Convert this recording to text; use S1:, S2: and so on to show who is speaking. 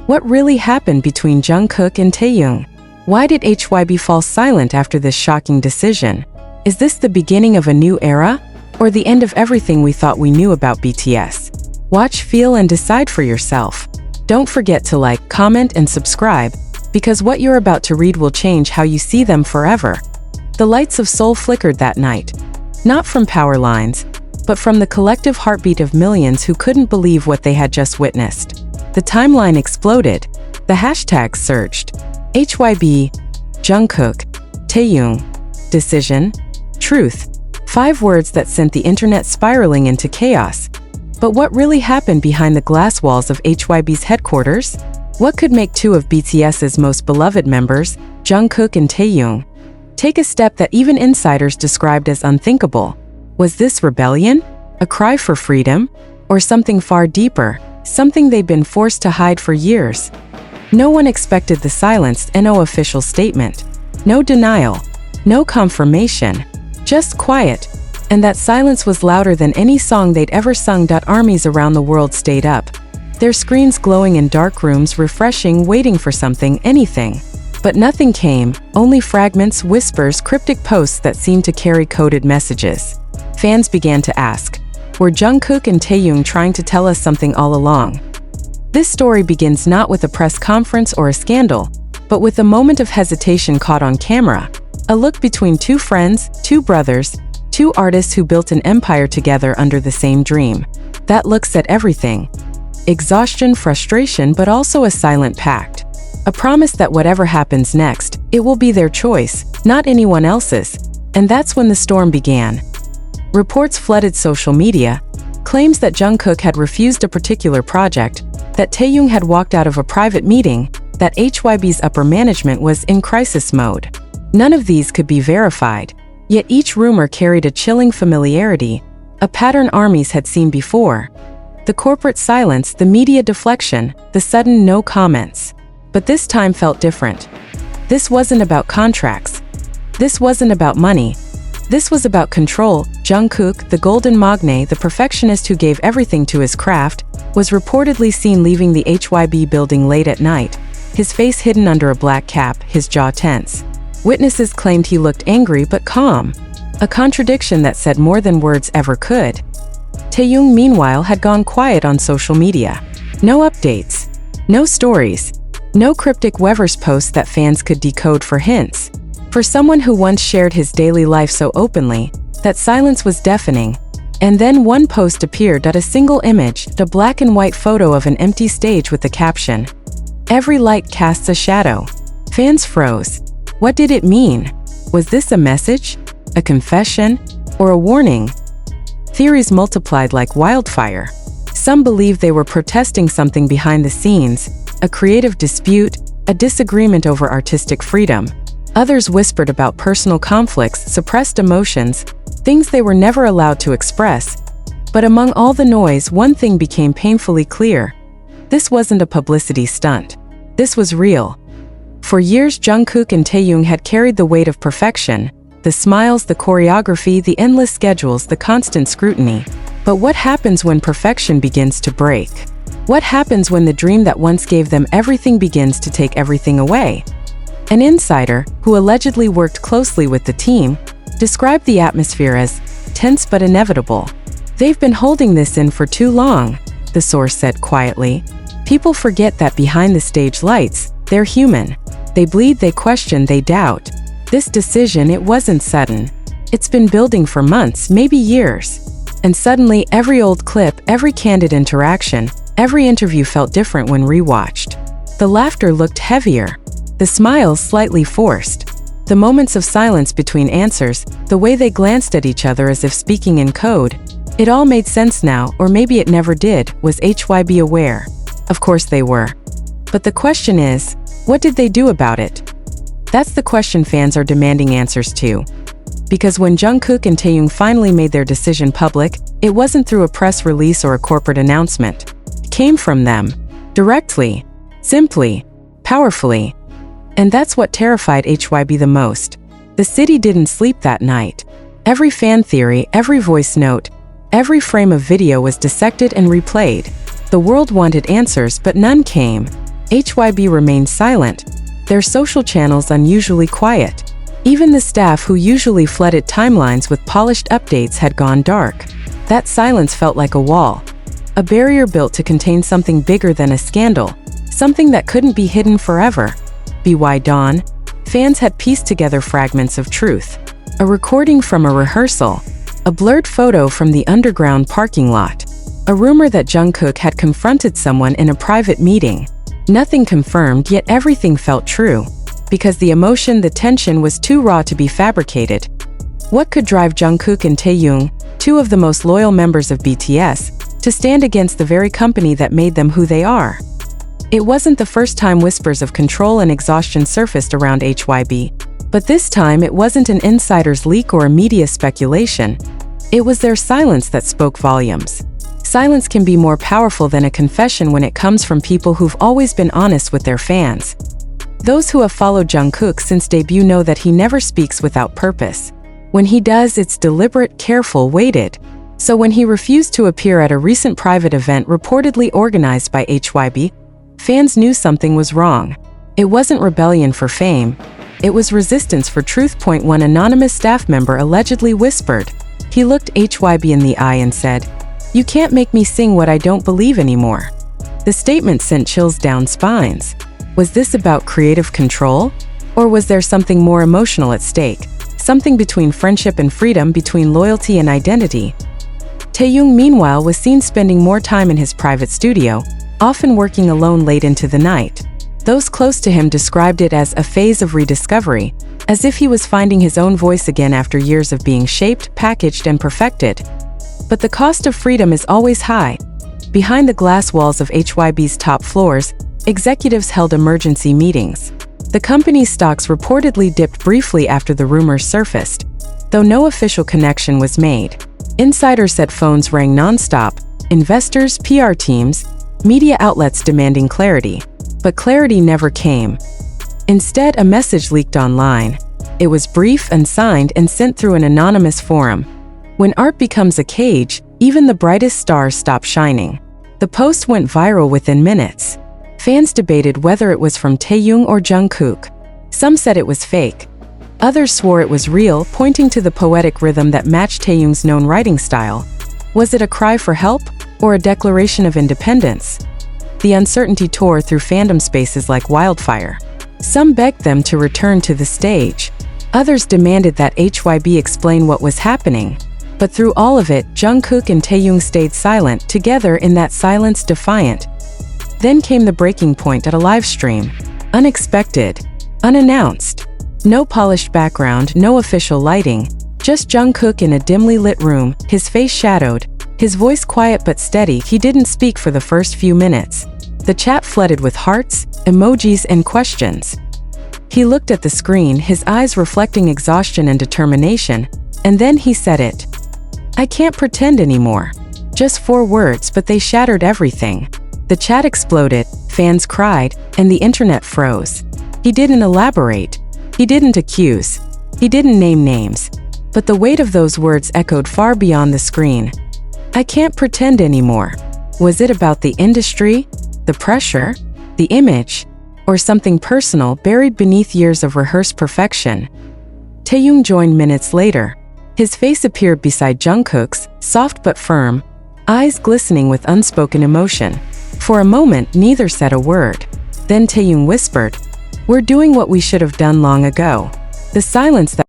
S1: What really happened between Jungkook and Taehyung? Why did HYB fall silent after this shocking decision? Is this the beginning of a new era? Or the end of everything we thought we knew about BTS? Watch, feel, and decide for yourself. Don't forget to like, comment, and subscribe, because what you're about to read will change how you see them forever. The lights of Seoul flickered that night. Not from power lines, but from the collective heartbeat of millions who couldn't believe what they had just witnessed. The timeline exploded. The hashtags surged. HYB, Jungkook, Taehyung, decision, truth. 5 words that sent the internet spiraling into chaos. But what really happened behind the glass walls of HYB's headquarters? What could make 2 of BTS's most beloved members, Jungkook and Taehyung, take a step that even insiders described as unthinkable? Was this rebellion? A cry for freedom? Or something far deeper, something they'd been forced to hide for years? No one expected the silenced NO official statement. No denial. No confirmation. Just quiet. And that silence was louder than any song they'd ever sung. Armies around the world stayed up, their screens glowing in dark rooms, refreshing, waiting for something, anything. But nothing came, only fragments, whispers, cryptic posts that seemed to carry coded messages. Fans began to ask, were Jungkook and Taehyung trying to tell us something all along? This story begins not with a press conference or a scandal, but with a moment of hesitation caught on camera. A look between 2 friends, 2 brothers, 2 artists who built an empire together under the same dream. That look said everything. Exhaustion, frustration, but also a silent pact. A promise that whatever happens next, it will be their choice, not anyone else's. And that's when the storm began. Reports flooded social media, claims that Jungkook had refused a particular project, that Taehyung had walked out of a private meeting, that HYB's upper management was in crisis mode. None of these could be verified, yet each rumor carried a chilling familiarity, a pattern armies had seen before. The corporate silence, the media deflection, the sudden no comments. But this time felt different. This wasn't about contracts. This wasn't about money. This was about control. Jungkook, the golden magne, the perfectionist who gave everything to his craft, was reportedly seen leaving the HYB building late at night, his face hidden under a black cap, his jaw tense. Witnesses claimed he looked angry but calm, a contradiction that said more than words ever could. Taehyung, meanwhile, had gone quiet on social media. No updates, no stories, no cryptic Weverse posts that fans could decode for hints. For someone who once shared his daily life so openly, that silence was deafening. And then one post appeared, a single image, a black and white photo of an empty stage with the caption, "Every light casts a shadow." Fans froze. What did it mean? Was this a message, a confession, or a warning? Theories multiplied like wildfire. Some believed they were protesting something behind the scenes, a creative dispute, a disagreement over artistic freedom. Others whispered about personal conflicts, suppressed emotions, things they were never allowed to express. But among all the noise, one thing became painfully clear. This wasn't a publicity stunt. This was real. For years, Jungkook and Taehyung had carried the weight of perfection, the smiles, the choreography, the endless schedules, the constant scrutiny. But what happens when perfection begins to break? What happens when the dream that once gave them everything begins to take everything away? An insider, who allegedly worked closely with the team, described the atmosphere as tense but inevitable. "They've been holding this in for too long," the source said quietly. "People forget that behind the stage lights, they're human. They bleed, they question, they doubt. This decision, it wasn't sudden. It's been building for months, maybe years." And suddenly, every old clip, every candid interaction, every interview felt different when rewatched. The laughter looked heavier. The smiles slightly forced. The moments of silence between answers, the way they glanced at each other as if speaking in code. It all made sense now, or maybe it never did. Was HYB aware? Of course they were. But the question is, what did they do about it? That's the question fans are demanding answers to. Because when Jungkook and Taehyung finally made their decision public, it wasn't through a press release or a corporate announcement. It came from them. Directly. Simply. Powerfully. And that's what terrified HYB the most. The city didn't sleep that night. Every fan theory, every voice note, every frame of video was dissected and replayed. The world wanted answers, but none came. HYB remained silent, their social channels unusually quiet. Even the staff who usually flooded timelines with polished updates had gone dark. That silence felt like a wall, a barrier built to contain something bigger than a scandal, something that couldn't be hidden forever. BY Dawn. Fans had pieced together fragments of truth. A recording from a rehearsal, a blurred photo from the underground parking lot, a rumor that Jungkook had confronted someone in a private meeting. Nothing confirmed, yet everything felt true. Because the emotion, the tension was too raw to be fabricated. What could drive Jungkook and Taehyung, two of the most loyal members of BTS, to stand against the very company that made them who they are? It wasn't the first time whispers of control and exhaustion surfaced around HYB. But this time it wasn't an insider's leak or a media speculation. It was their silence that spoke volumes. Silence can be more powerful than a confession when it comes from people who've always been honest with their fans. Those who have followed Jungkook since debut know that he never speaks without purpose. When he does, it's deliberate, careful, weighted. So when he refused to appear at a recent private event reportedly organized by HYB, fans knew something was wrong. It wasn't rebellion for fame. It was resistance for truth. One anonymous staff member allegedly whispered. He looked HYB in the eye and said, "You can't make me sing what I don't believe anymore." The statement sent chills down spines. Was this about creative control? Or was there something more emotional at stake? Something between friendship and freedom, between loyalty and identity? Taehyung, meanwhile, was seen spending more time in his private studio, often working alone late into the night. Those close to him described it as a phase of rediscovery, as if he was finding his own voice again after years of being shaped, packaged, and perfected. But the cost of freedom is always high. Behind the glass walls of HYB's top floors, executives held emergency meetings. The company's stocks reportedly dipped briefly after the rumors surfaced, though no official connection was made. Insiders said phones rang non-stop, investors, PR teams, media outlets demanding clarity. But clarity never came. Instead, a message leaked online. It was brief, unsigned, and sent through an anonymous forum. When art becomes a cage, even the brightest stars stop shining. The post went viral within minutes. Fans debated whether it was from Taehyung or Jungkook. Some said it was fake. Others swore it was real, pointing to the poetic rhythm that matched Taehyung's known writing style. Was it a cry for help, or a declaration of independence? The uncertainty tore through fandom spaces like wildfire. Some begged them to return to the stage. Others demanded that HYB explain what was happening. But through all of it, Jungkook and Taehyung stayed silent, together in that silence, defiant. Then came the breaking point at a live stream. Unexpected. Unannounced. No polished background, no official lighting. Just Jungkook in a dimly lit room, his face shadowed, his voice quiet but steady. He didn't speak for the first few minutes. The chat flooded with hearts, emojis, and questions. He looked at the screen, his eyes reflecting exhaustion and determination, and then he said it. "I can't pretend anymore." Just 4 words, but they shattered everything. The chat exploded, fans cried, and the internet froze. He didn't elaborate. He didn't accuse. He didn't name names. But the weight of those words echoed far beyond the screen. "I can't pretend anymore." Was it about the industry, the pressure, the image, or something personal buried beneath years of rehearsed perfection? Taehyung joined minutes later. His face appeared beside Jungkook's, soft but firm, eyes glistening with unspoken emotion. For a moment, neither said a word. Then Taehyung whispered, "We're doing what we should have done long ago." The silence that